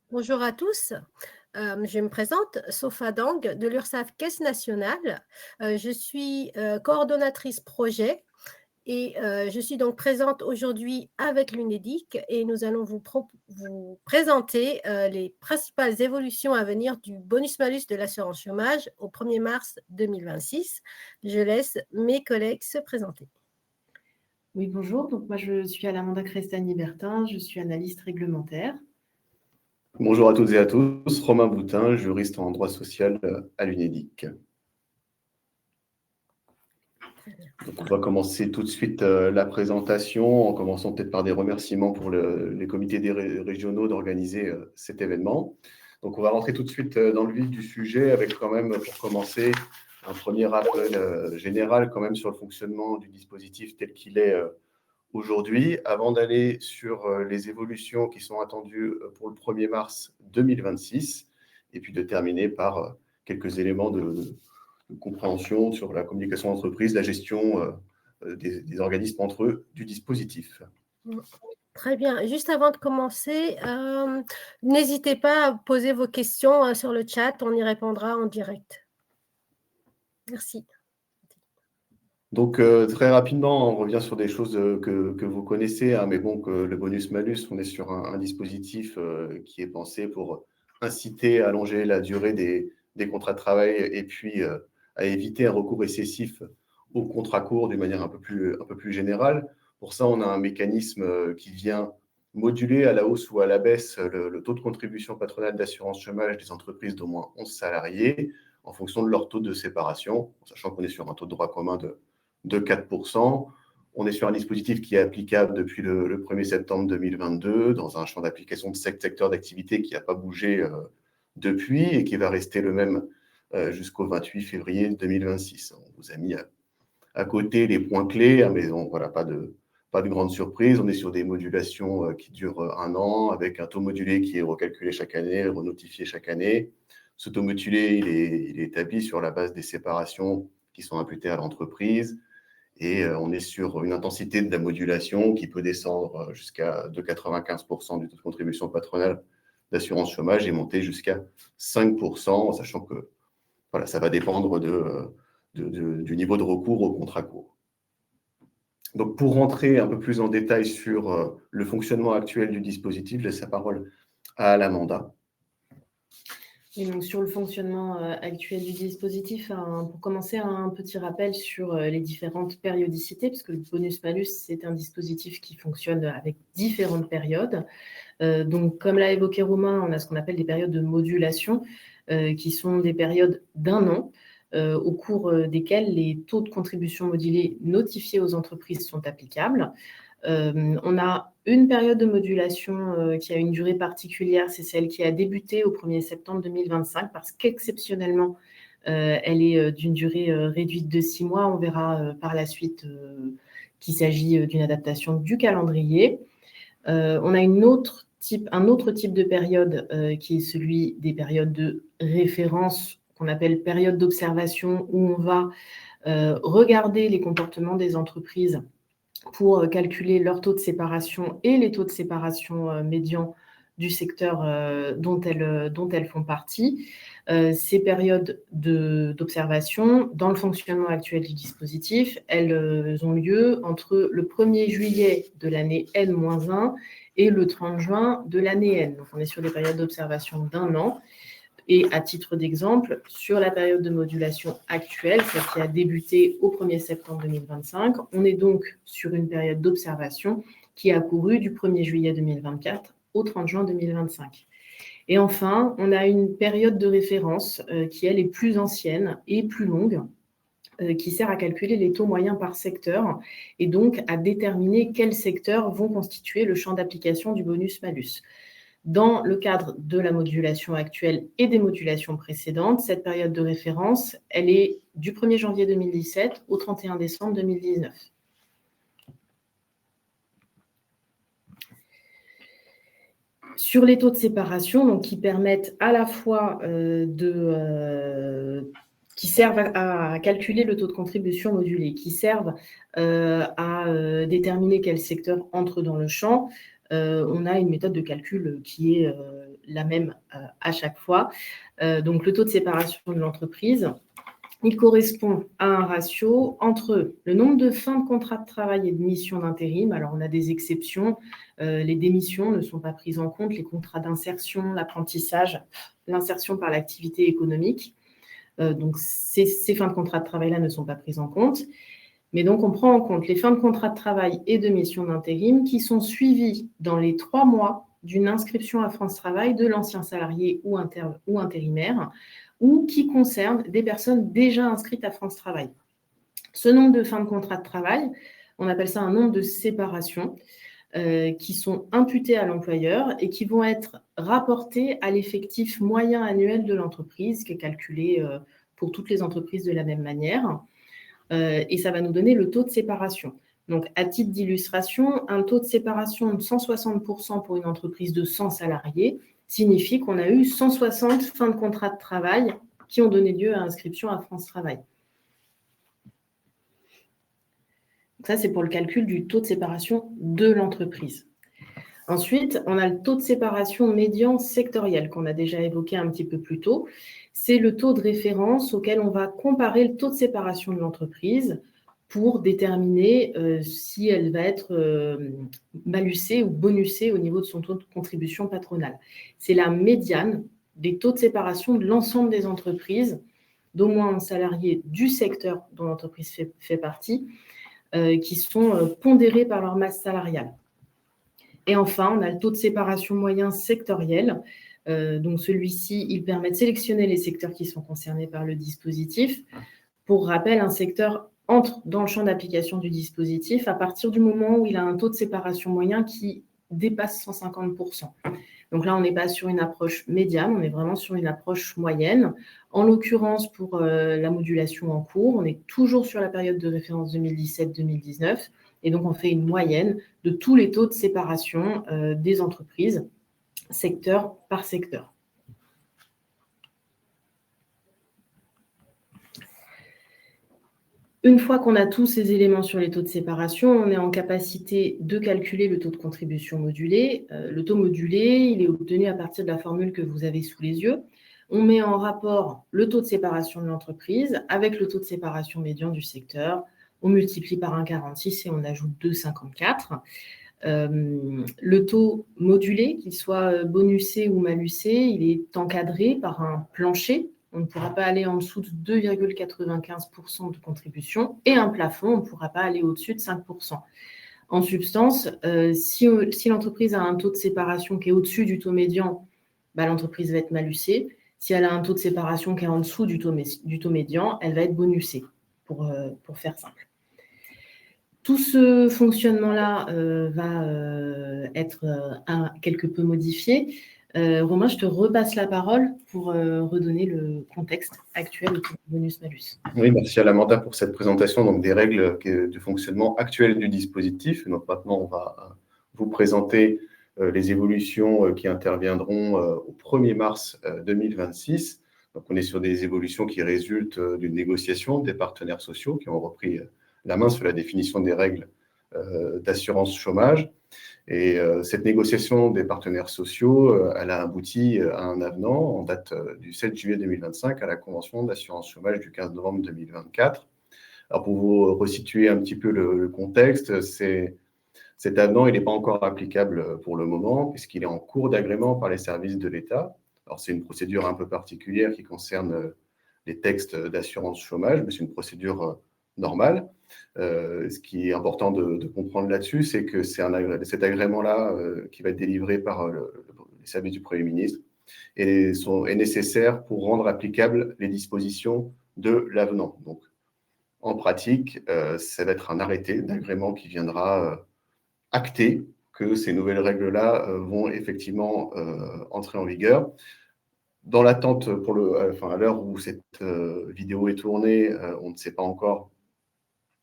Bonjour à tous. Je me présente, Sofa Dang de l'URSSAF Caisse nationale. Je suis coordonnatrice projet et je suis donc présente aujourd'hui avec l'UNEDIC et nous allons vous présenter les principales évolutions à venir du bonus-malus de l'assurance chômage au 1er mars 2026. Je laisse mes collègues se présenter. Oui, bonjour. Donc, moi, je suis Alamanda Crestani-Bertin, je suis analyste réglementaire. Bonjour à toutes et à tous, Romain Boutin, juriste en droit social à l'UNEDIC. Donc, on va commencer tout de suite la présentation en commençant peut-être par des remerciements pour les comités régionaux d'organiser cet événement. Donc, on va rentrer tout de suite dans le vif du sujet avec quand même, pour commencer, un premier rappel général quand même sur le fonctionnement du dispositif tel qu'il est aujourd'hui, avant d'aller sur les évolutions qui sont attendues pour le 1er mars 2026, et puis de terminer par quelques éléments de compréhension sur la communication d'entreprise, la gestion des organismes entre eux du dispositif. Très bien. Juste avant de commencer, n'hésitez pas à poser vos questions sur le chat, on y répondra en direct. Merci. Donc, très rapidement, on revient sur des choses que vous connaissez, hein, mais bon, que le bonus-malus, on est sur un dispositif qui est pensé pour inciter à allonger la durée des contrats de travail et puis à éviter un recours excessif aux contrats courts d'une manière un peu plus générale. Pour ça, on a un mécanisme qui vient moduler à la hausse ou à la baisse le taux de contribution patronale d'assurance chômage des entreprises d'au moins 11 salariés en fonction de leur taux de séparation, sachant qu'on est sur un taux de droit commun de 4%. On est sur un dispositif qui est applicable depuis le 1er septembre 2022 dans un champ d'application de 7 secteurs d'activité qui n'a pas bougé depuis et qui va rester le même jusqu'au 28 février 2026. On vous a mis à côté les points clés, hein, mais voilà, pas de grande surprise. On est sur des modulations qui durent 1 an avec un taux modulé qui est recalculé chaque année, renotifié chaque année. Ce taux modulé, il est établi sur la base des séparations qui sont imputées à l'entreprise. Et on est sur une intensité de la modulation qui peut descendre jusqu'à 95% du taux de contribution patronale d'assurance chômage et monter jusqu'à 5%, sachant que voilà, ça va dépendre du niveau de recours au contrat court. Donc, pour rentrer un peu plus en détail sur le fonctionnement actuel du dispositif, je laisse la parole à Alamanda. Et donc, sur le fonctionnement actuel du dispositif, pour commencer, un petit rappel sur les différentes périodicités, puisque le bonus-malus, c'est un dispositif qui fonctionne avec différentes périodes. Donc, comme l'a évoqué Romain, on a ce qu'on appelle des périodes de modulation, qui sont des périodes d'1 an, au cours desquelles les taux de contribution modulés notifiés aux entreprises sont applicables. On a une période de modulation qui a une durée particulière, c'est celle qui a débuté au 1er septembre 2025, parce qu'exceptionnellement, elle est d'une durée réduite de 6 mois. On verra par la suite qu'il s'agit d'une adaptation du calendrier. On a un autre type de période qui est celui des périodes de référence, qu'on appelle période d'observation, où on va regarder les comportements des entreprises pour calculer leur taux de séparation et les taux de séparation médians du secteur dont elles font partie. Ces périodes d'observation, dans le fonctionnement actuel du dispositif, elles ont lieu entre le 1er juillet de l'année N-1 et le 30 juin de l'année N. Donc, on est sur des périodes d'observation d'1 an. Et à titre d'exemple, sur la période de modulation actuelle, celle qui a débuté au 1er septembre 2025, on est donc sur une période d'observation qui a couru du 1er juillet 2024 au 30 juin 2025. Et enfin, on a une période de référence qui, elle, est plus ancienne et plus longue, qui sert à calculer les taux moyens par secteur et donc à déterminer quels secteurs vont constituer le champ d'application du bonus-malus. Dans le cadre de la modulation actuelle et des modulations précédentes, cette période de référence, elle est du 1er janvier 2017 au 31 décembre 2019. Sur les taux de séparation, donc, qui permettent à la fois qui servent à calculer le taux de contribution modulé, qui servent à déterminer quel secteur entre dans le champ, on a une méthode de calcul qui est la même à chaque fois. Donc, le taux de séparation de l'entreprise, il correspond à un ratio entre le nombre de fins de contrat de travail et de mission d'intérim. Alors, on a des exceptions. Les démissions ne sont pas prises en compte, les contrats d'insertion, l'apprentissage, l'insertion par l'activité économique. Donc, ces fins de contrat de travail-là ne sont pas prises en compte. Mais donc, on prend en compte les fins de contrat de travail et de mission d'intérim qui sont suivies dans les 3 mois d'une inscription à France Travail de l'ancien salarié ou intérimaire, ou qui concernent des personnes déjà inscrites à France Travail. Ce nombre de fins de contrat de travail, on appelle ça un nombre de séparations, qui sont imputées à l'employeur et qui vont être rapportées à l'effectif moyen annuel de l'entreprise, qui est calculé pour toutes les entreprises de la même manière. Et ça va nous donner le taux de séparation. Donc, à titre d'illustration, un taux de séparation de 160% pour une entreprise de 100 salariés signifie qu'on a eu 160 fins de contrat de travail qui ont donné lieu à inscription à France Travail. Donc ça, c'est pour le calcul du taux de séparation de l'entreprise. Ensuite, on a le taux de séparation médian sectoriel qu'on a déjà évoqué un petit peu plus tôt. C'est le taux de référence auquel on va comparer le taux de séparation de l'entreprise pour déterminer si elle va être malucée ou bonusée au niveau de son taux de contribution patronale. C'est la médiane des taux de séparation de l'ensemble des entreprises d'au moins un salarié du secteur dont l'entreprise fait partie, qui sont pondérés par leur masse salariale. Et enfin, on a le taux de séparation moyen sectoriel. Donc celui-ci, il permet de sélectionner les secteurs qui sont concernés par le dispositif. Pour rappel, un secteur entre dans le champ d'application du dispositif à partir du moment où il a un taux de séparation moyen qui dépasse 150%. Donc là, on n'est pas sur une approche médiane, on est vraiment sur une approche moyenne. En l'occurrence, pour la modulation en cours, on est toujours sur la période de référence 2017-2019. Et donc, on fait une moyenne de tous les taux de séparation des entreprises, secteur par secteur. Une fois qu'on a tous ces éléments sur les taux de séparation, on est en capacité de calculer le taux de contribution modulé. Le taux modulé, il est obtenu à partir de la formule que vous avez sous les yeux. On met en rapport le taux de séparation de l'entreprise avec le taux de séparation médian du secteur. On multiplie par 1,46 et on ajoute 2,54. Le taux modulé, qu'il soit bonusé ou malucé, il est encadré par un plancher. On ne pourra pas aller en dessous de 2,95% de contribution et un plafond, on ne pourra pas aller au-dessus de 5%. En substance, si l'entreprise a un taux de séparation qui est au-dessus du taux médian, l'entreprise va être malucée. Si elle a un taux de séparation qui est en dessous du taux médian, elle va être bonusée, pour faire simple. Tout ce fonctionnement-là va être quelque peu modifié. Romain, je te repasse la parole pour redonner le contexte actuel autour du bonus-malus. Oui, merci à l'Amanda pour cette présentation donc, des règles de fonctionnement actuelles du dispositif. Donc maintenant, on va vous présenter les évolutions qui interviendront au 1er mars 2026. Donc, on est sur des évolutions qui résultent d'une négociation des partenaires sociaux qui ont repris la main sur la définition des règles d'assurance chômage. Et cette négociation des partenaires sociaux, elle a abouti à un avenant en date du 7 juillet 2025 à la Convention d'assurance chômage du 15 novembre 2024. Alors pour vous resituer un petit peu le contexte, cet avenant il n'est pas encore applicable pour le moment puisqu'il est en cours d'agrément par les services de l'État. Alors c'est une procédure un peu particulière qui concerne les textes d'assurance chômage, mais c'est une procédure normale. Ce qui est important de comprendre là-dessus, c'est que cet agrément-là qui va être délivré par les services du Premier ministre est nécessaire pour rendre applicables les dispositions de l'avenant. Donc, en pratique, ça va être un arrêté d'agrément qui viendra acter que ces nouvelles règles-là vont effectivement entrer en vigueur. Dans l'attente, à l'heure où cette vidéo est tournée, on ne sait pas encore.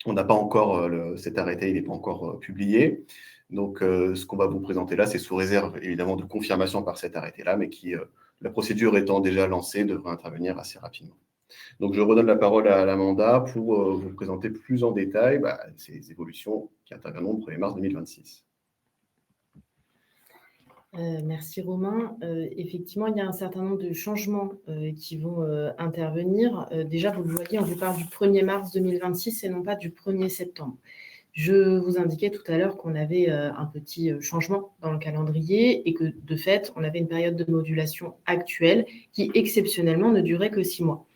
On n'a pas encore cet arrêté, il n'est pas encore publié. Donc, ce qu'on va vous présenter là, c'est sous réserve évidemment de confirmation par cet arrêté-là, mais qui, la procédure étant déjà lancée, devrait intervenir assez rapidement. Donc, je redonne la parole à l'Amanda pour vous présenter plus en détail ces évolutions qui interviendront le 1er mars 2026. Merci Romain. Effectivement, il y a un certain nombre de changements qui vont intervenir. Déjà, vous le voyez, on vous parle du 1er mars 2026 et non pas du 1er septembre. Je vous indiquais tout à l'heure qu'on avait un petit changement dans le calendrier et que, de fait, on avait une période de modulation actuelle qui, exceptionnellement, ne durait que 6 mois.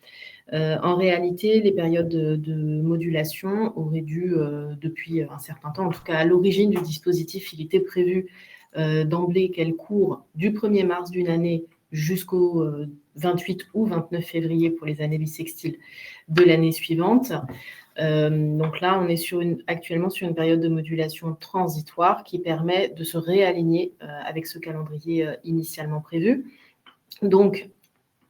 En réalité, les périodes de modulation auraient dû, depuis un certain temps, en tout cas à l'origine du dispositif, il était prévu d'emblée qu'elle court du 1er mars d'une année jusqu'au 28 ou 29 février pour les années bissextiles de l'année suivante. Donc là, on est actuellement sur une période de modulation transitoire qui permet de se réaligner avec ce calendrier initialement prévu. Donc,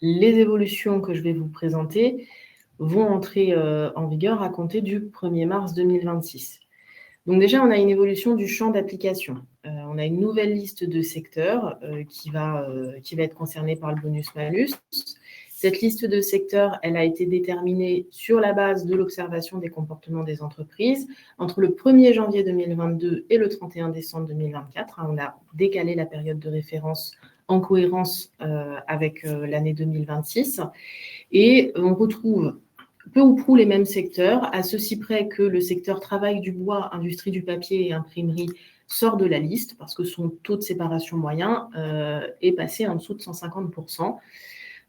les évolutions que je vais vous présenter vont entrer en vigueur à compter du 1er mars 2026. Donc déjà, on a une évolution du champ d'application. On a une nouvelle liste de secteurs qui va être concernée par le bonus-malus. Cette liste de secteurs, elle a été déterminée sur la base de l'observation des comportements des entreprises entre le 1er janvier 2022 et le 31 décembre 2024. On a décalé la période de référence en cohérence avec l'année 2026. Et on retrouve peu ou prou les mêmes secteurs, à ceci près que le secteur travail du bois, industrie du papier et imprimerie sort de la liste parce que son taux de séparation moyen est passé en dessous de 150%.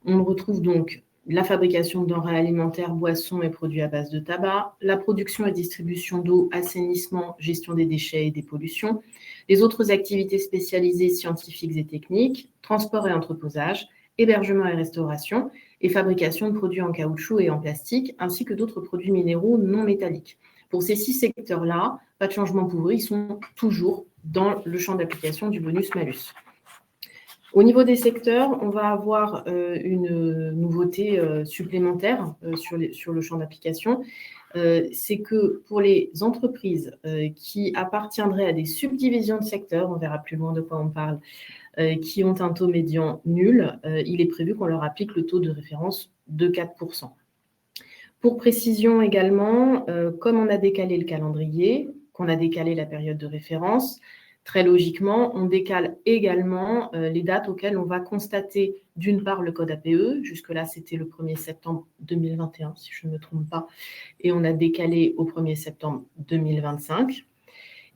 On retrouve donc la fabrication de denrées alimentaires, boissons et produits à base de tabac, la production et distribution d'eau, assainissement, gestion des déchets et des pollutions, les autres activités spécialisées scientifiques et techniques, transport et entreposage, hébergement et restauration, et fabrication de produits en caoutchouc et en plastique, ainsi que d'autres produits minéraux non métalliques. Pour ces 6 secteurs-là, pas de changement pour eux, ils sont toujours dans le champ d'application du bonus-malus. Au niveau des secteurs, on va avoir une nouveauté supplémentaire sur le champ d'application. C'est que pour les entreprises qui appartiendraient à des subdivisions de secteurs, on verra plus loin de quoi on parle, qui ont un taux médian nul, il est prévu qu'on leur applique le taux de référence de 4%. Pour précision également, comme on a décalé le calendrier, qu'on a décalé la période de référence, très logiquement, on décale également les dates auxquelles on va constater d'une part le code APE, jusque-là c'était le 1er septembre 2021, si je ne me trompe pas, et on a décalé au 1er septembre 2025.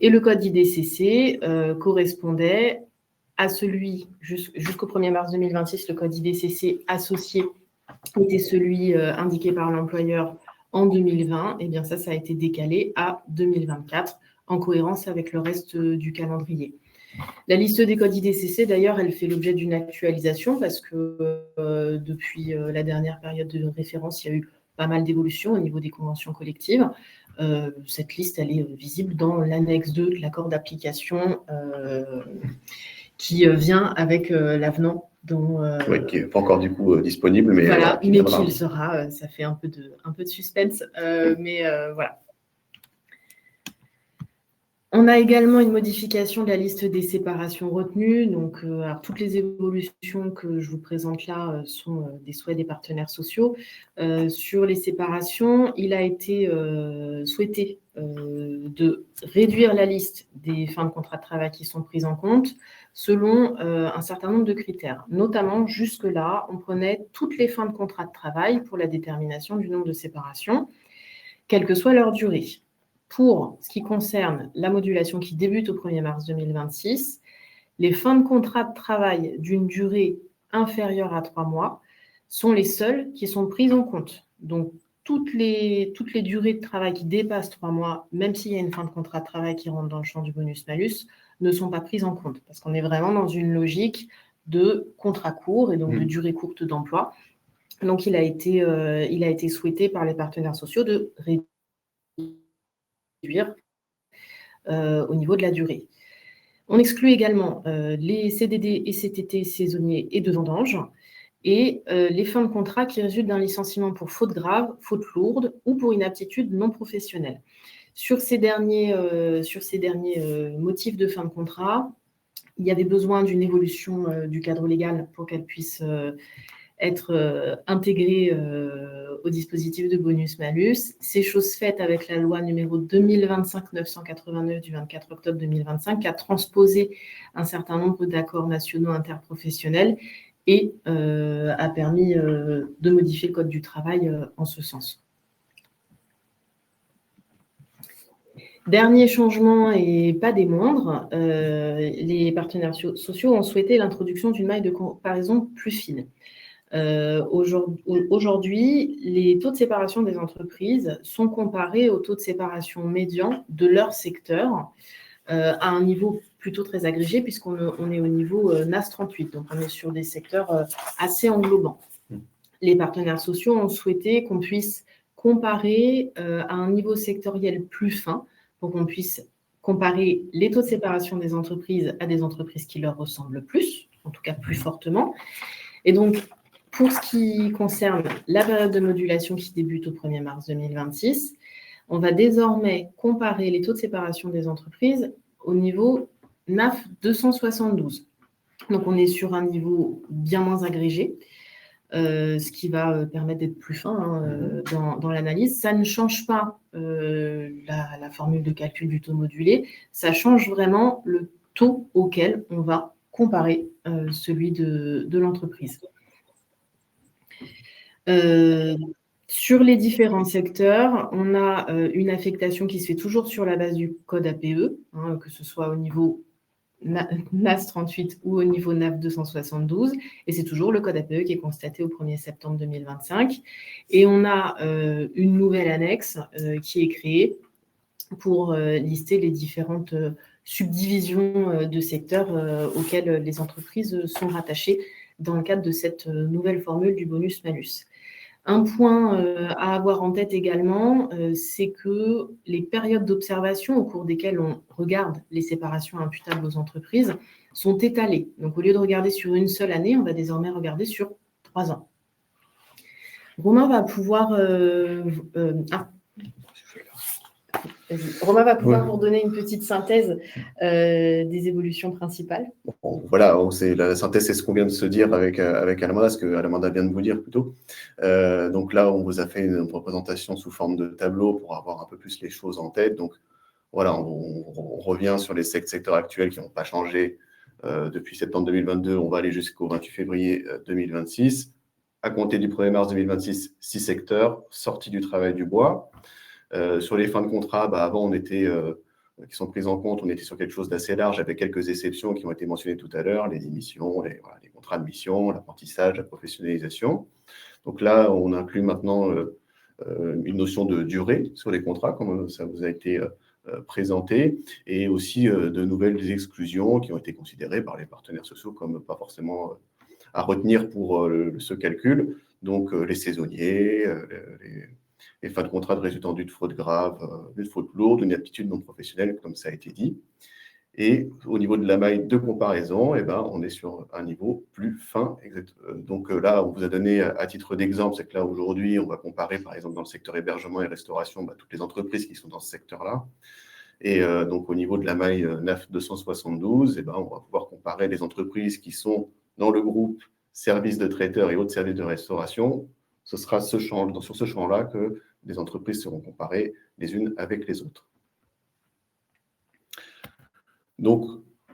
Et le code IDCC correspondait à celui, jusqu'au 1er mars 2026, le code IDCC associé était celui indiqué par l'employeur en 2020. Et bien ça a été décalé à 2024, en cohérence avec le reste du calendrier. La liste des codes IDCC, d'ailleurs, elle fait l'objet d'une actualisation parce que depuis la dernière période de référence, il y a eu pas mal d'évolutions au niveau des conventions collectives. Cette liste, elle est visible dans l'annexe 2 de l'accord d'application qui vient avec l'avenant dont... oui, qui n'est pas encore du coup disponible, mais... Voilà, mais qui le sera. Ça fait un peu de suspense, mais voilà. On a également une modification de la liste des séparations retenues. Donc, alors, toutes les évolutions que je vous présente là sont des souhaits des partenaires sociaux. Sur les séparations, il a été souhaité de réduire la liste des fins de contrat de travail qui sont prises en compte selon un certain nombre de critères. Notamment, jusque-là, on prenait toutes les fins de contrat de travail pour la détermination du nombre de séparations, quelle que soit leur durée. Pour ce qui concerne la modulation qui débute au 1er mars 2026, les fins de contrat de travail d'une durée inférieure à 3 mois sont les seules qui sont prises en compte. Donc, toutes les durées de travail qui dépassent 3 mois, même s'il y a une fin de contrat de travail qui rentre dans le champ du bonus-malus, ne sont pas prises en compte parce qu'on est vraiment dans une logique de contrat court et donc de durée courte d'emploi. Donc, il a été souhaité par les partenaires sociaux de réduire au niveau de la durée. On exclut également les CDD et CTT saisonniers et de vendange et les fins de contrat qui résultent d'un licenciement pour faute grave, faute lourde ou pour inaptitude non professionnelle. Sur ces derniers motifs de fin de contrat, il y avait besoin d'une évolution du cadre légal pour qu'elle puisse être intégrés au dispositif de bonus-malus. C'est chose faite avec la loi numéro 2025-989 du 24 octobre 2025 qui a transposé un certain nombre d'accords nationaux interprofessionnels et a permis de modifier le Code du travail en ce sens. Dernier changement et pas des moindres, les partenaires sociaux ont souhaité l'introduction d'une maille de comparaison plus fine. Aujourd'hui, les taux de séparation des entreprises sont comparés aux taux de séparation médian de leur secteur à un niveau plutôt très agrégé puisqu'on est au niveau NAS 38, donc on est sur des secteurs assez englobants. Les partenaires sociaux ont souhaité qu'on puisse comparer à un niveau sectoriel plus fin pour qu'on puisse comparer les taux de séparation des entreprises à des entreprises qui leur ressemblent plus, en tout cas plus fortement. Et donc, pour ce qui concerne la période de modulation qui débute au 1er mars 2026, on va désormais comparer les taux de séparation des entreprises au niveau NAF 272. Donc, on est sur un niveau bien moins agrégé, ce qui va permettre d'être plus fin dans l'analyse. Ça ne change pas la formule de calcul du taux modulé, ça change vraiment le taux auquel on va comparer celui de l'entreprise. Sur les différents secteurs, on a une affectation qui se fait toujours sur la base du code APE, que ce soit au niveau NAS 38 ou au niveau NAF 272, et c'est toujours le code APE qui est constaté au 1er septembre 2025. Et on a une nouvelle annexe qui est créée pour lister les différentes subdivisions de secteurs auxquelles les entreprises sont rattachées dans le cadre de cette nouvelle formule du bonus-malus. Un point à avoir en tête également, c'est que les périodes d'observation au cours desquelles on regarde les séparations imputables aux entreprises sont étalées. Donc, au lieu de regarder sur une seule année, on va désormais regarder sur 3 ans. Romain va pouvoir vous donner une petite synthèse des évolutions principales. Bon, voilà, la synthèse, c'est ce qu'on vient de se dire avec Alamanda, ce que Alamanda vient de vous dire plutôt. Donc là, on vous a fait une représentation sous forme de tableau pour avoir un peu plus les choses en tête. Donc voilà, on revient sur les secteurs actuels qui n'ont pas changé depuis septembre 2022. On va aller jusqu'au 28 février 2026. À compter du 1er mars 2026, 6 secteurs, sortie du travail du bois. Sur les fins de contrat, avant, qui sont prises en compte, on était sur quelque chose d'assez large, avec quelques exceptions qui ont été mentionnées tout à l'heure, les émissions, les contrats de mission, l'apprentissage, la professionnalisation. Donc là, on inclut maintenant une notion de durée sur les contrats, comme ça vous a été présenté, et aussi de nouvelles exclusions qui ont été considérées par les partenaires sociaux comme pas forcément à retenir pour ce calcul. Donc les saisonniers, les fins de contrat de résultant d'une fraude grave, d'une fraude lourde, d'une aptitude non professionnelle, comme ça a été dit. Et au niveau de la maille de comparaison, on est sur un niveau plus fin. Donc là, on vous a donné à titre d'exemple, c'est que là, aujourd'hui, on va comparer, par exemple, dans le secteur hébergement et restauration, toutes les entreprises qui sont dans ce secteur-là. Et donc, au niveau de la maille NAF 272, on va pouvoir comparer les entreprises qui sont dans le groupe services de traiteurs et autres services de restauration. Ce sera sur ce champ-là que les entreprises seront comparées les unes avec les autres. Donc,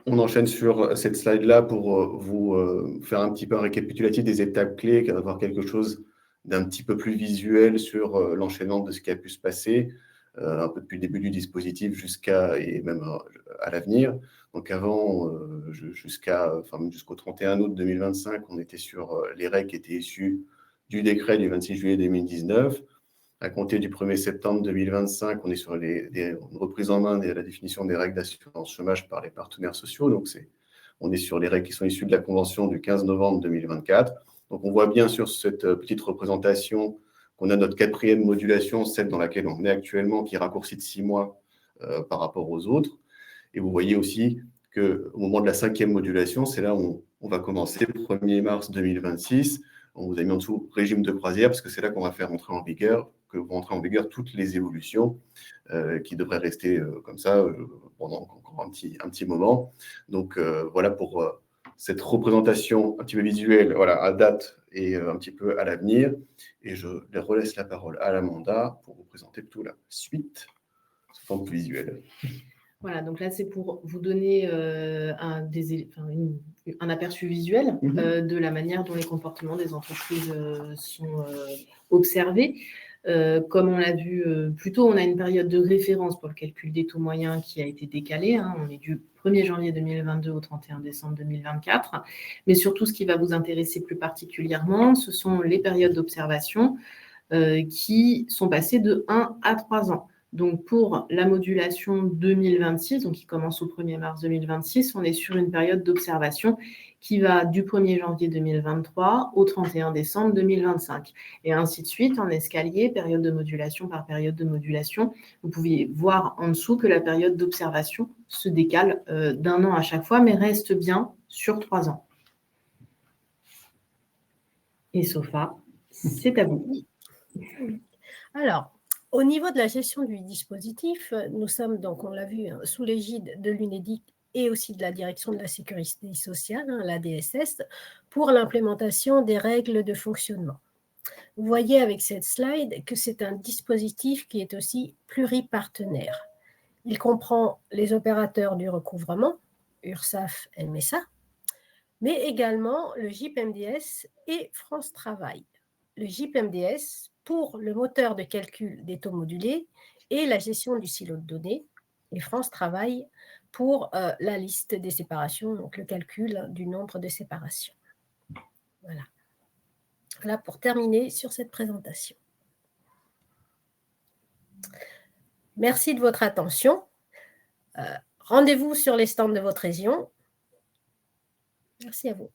on enchaîne sur cette slide-là pour vous faire un petit peu un récapitulatif des étapes clés, avoir quelque chose d'un petit peu plus visuel sur l'enchaînement de ce qui a pu se passer, un peu depuis le début du dispositif et même à l'avenir. Donc avant, jusqu'au 31 août 2025, on était sur les règles qui étaient issues du décret du 26 juillet 2019. À compter du 1er septembre 2025, on est sur une reprise en main de la définition des règles d'assurance chômage par les partenaires sociaux. Donc, on est sur les règles qui sont issues de la convention du 15 novembre 2024. Donc, on voit bien sur cette petite représentation qu'on a notre 4e modulation, celle dans laquelle on est actuellement, qui raccourcit de 6 mois par rapport aux autres. Et vous voyez aussi qu'au moment de la 5e modulation, c'est là où on va commencer le 1er mars 2026. On vous a mis en dessous régime de croisière parce que c'est là qu'on va faire entrer en vigueur toutes les évolutions qui devraient rester comme ça pendant encore un petit moment. Donc voilà pour cette représentation un petit peu visuelle, voilà, à date et un petit peu à l'avenir. Et je relaisse la parole à Amanda pour vous présenter plutôt la suite sous forme plus visuelle. Voilà, donc là, c'est pour vous donner un aperçu visuel de la manière dont les comportements des entreprises sont observés. Comme on l'a vu plus tôt, on a une période de référence pour le calcul des taux moyens qui a été décalée. On est du 1er janvier 2022 au 31 décembre 2024. Mais surtout, ce qui va vous intéresser plus particulièrement, ce sont les périodes d'observation qui sont passées de 1 à 3 ans. Donc, pour la modulation 2026, donc qui commence au 1er mars 2026, on est sur une période d'observation qui va du 1er janvier 2023 au 31 décembre 2025. Et ainsi de suite, en escalier, période de modulation par période de modulation. Vous pouvez voir en dessous que la période d'observation se décale d'un an à chaque fois, mais reste bien sur 3 ans. Et Sofa, c'est à vous. Alors, au niveau de la gestion du dispositif, nous sommes donc, on l'a vu, sous l'égide de l'UNEDIC et aussi de la Direction de la Sécurité sociale, la DSS, pour l'implémentation des règles de fonctionnement. Vous voyez avec cette slide que c'est un dispositif qui est aussi pluripartenaire. Il comprend les opérateurs du recouvrement, URSSAF et MSA, mais également le GIP-MDS et France Travail. Le GIP-MDS pour le moteur de calcul des taux modulés et la gestion du silo de données, et France Travail pour la liste des séparations, donc le calcul du nombre de séparations. Voilà. Voilà pour terminer sur cette présentation. Merci de votre attention. Rendez-vous sur les stands de votre région. Merci à vous.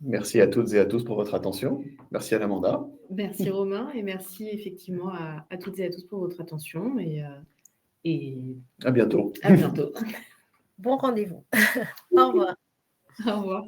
Merci à toutes et à tous pour votre attention. Merci à Amanda. Merci Romain et merci effectivement à toutes et à tous pour votre attention et à bientôt. À bientôt. Bon rendez-vous. Au revoir. Au revoir.